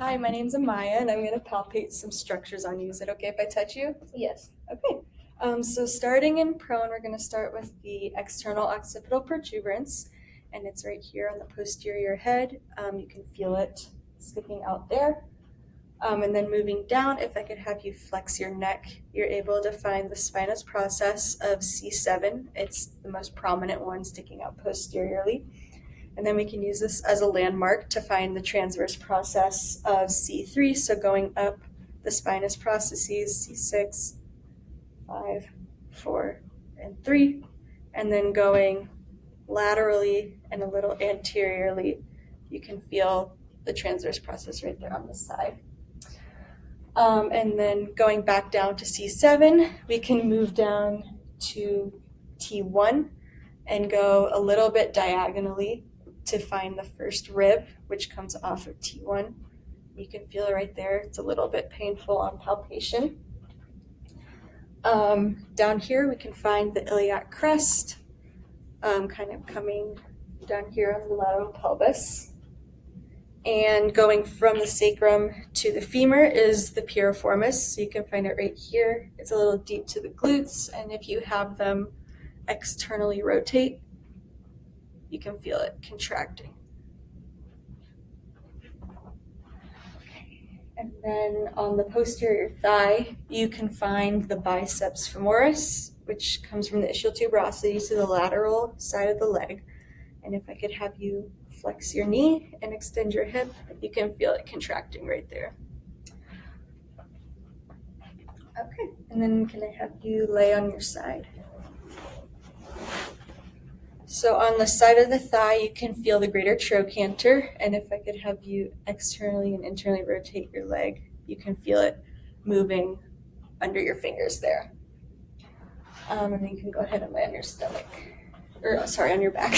Hi, my name's Amaya, and I'm going to palpate some structures on you. Is it okay if I touch you? Yes. Okay. So starting in prone, we're going to start with the external occipital protuberance, and it's right here on the posterior head. You can feel it sticking out there. And then moving down, if I could have you flex your neck, you're able to find the spinous process of C7. It's the most prominent one sticking out posteriorly. And then we can use this as a landmark to find the transverse process of C3. So going up the spinous processes, C6, 5, 4, and 3. And then going laterally and a little anteriorly, you can feel the transverse process right there on the side. And then going back down to C7, we can move down to T1 and go a little bit diagonally to find the first rib, which comes off of T1. You can feel it right there. It's a little bit painful on palpation. Down here, we can find the iliac crest, kind of coming down here on the lateral pelvis. And going from the sacrum to the femur is the piriformis. So you can find it right here. It's a little deep to the glutes, and if you have them externally rotate, you can feel it contracting. And then on the posterior thigh, you can find the biceps femoris, which comes from the ischial tuberosity to the lateral side of the leg. And if I could have you flex your knee and extend your hip, you can feel it contracting right there. Okay, and then can I have you lay on your side? So on the side of the thigh, you can feel the greater trochanter, and if I could have you externally and internally rotate your leg, you can feel it moving under your fingers there. And then you can go ahead and lay on your stomach, on your back.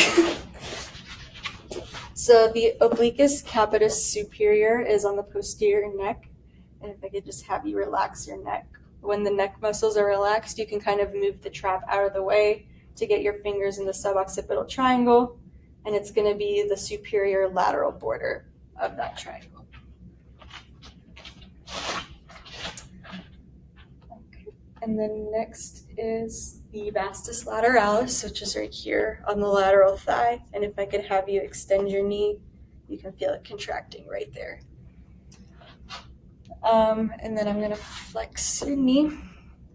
So the obliquus capitis superior is on the posterior neck, and if I could just have you relax your neck. When the neck muscles are relaxed, you can kind of move the trap out of the way to get your fingers in the suboccipital triangle, and it's going to be the superior lateral border of that triangle. Okay. And then next is the vastus lateralis, which is right here on the lateral thigh, and if I could have you extend your knee, you can feel it contracting right there. And then I'm going to flex your knee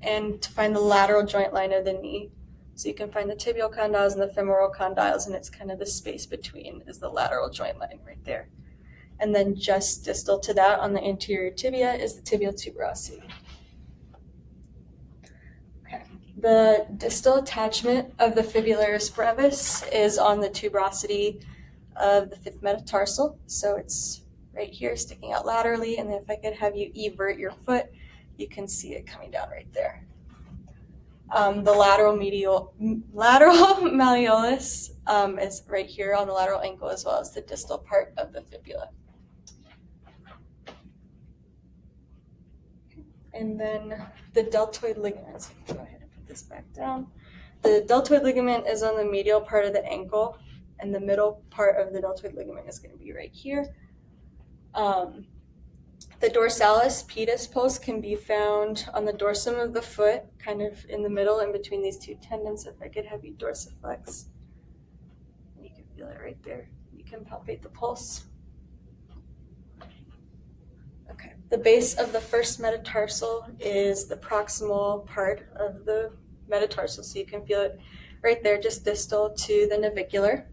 and to find the lateral joint line of the knee. So you can find the tibial condyles and the femoral condyles, and it's kind of the space between is the lateral joint line right there. And then just distal to that on the anterior tibia is the tibial tuberosity. Okay. The distal attachment of the fibularis brevis is on the tuberosity of the fifth metatarsal. So it's right here sticking out laterally, and then if I could have you evert your foot, you can see it coming down right there. The lateral malleolus is right here on the lateral ankle, as well as the distal part of the fibula. And then the deltoid ligament. So go ahead and put this back down. The deltoid ligament is on the medial part of the ankle, and the middle part of the deltoid ligament is going to be right here. The dorsalis pedis pulse can be found on the dorsum of the foot, kind of in the middle in between these two tendons. If I could have you dorsiflex, you can feel it right there. You can palpate the pulse. Okay, the base of the first metatarsal is the proximal part of the metatarsal, so you can feel it right there, just distal to the navicular.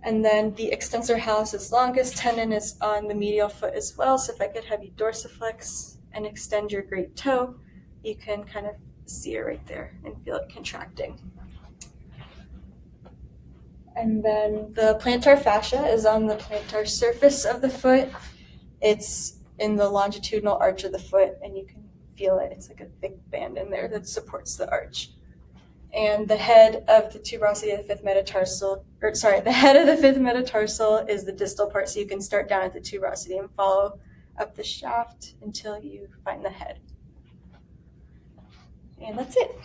And then the extensor hallucis longus tendon is on the medial foot as well. So if I could have you dorsiflex and extend your great toe, you can kind of see it right there and feel it contracting. And then the plantar fascia is on the plantar surface of the foot. It's in the longitudinal arch of the foot, and you can feel it. It's like a thick band in there that supports the arch. And the head of the tuberosity of the fifth metatarsal, the head of the fifth metatarsal is the distal part, so you can start down at the tuberosity and follow up the shaft until you find the head. And that's it.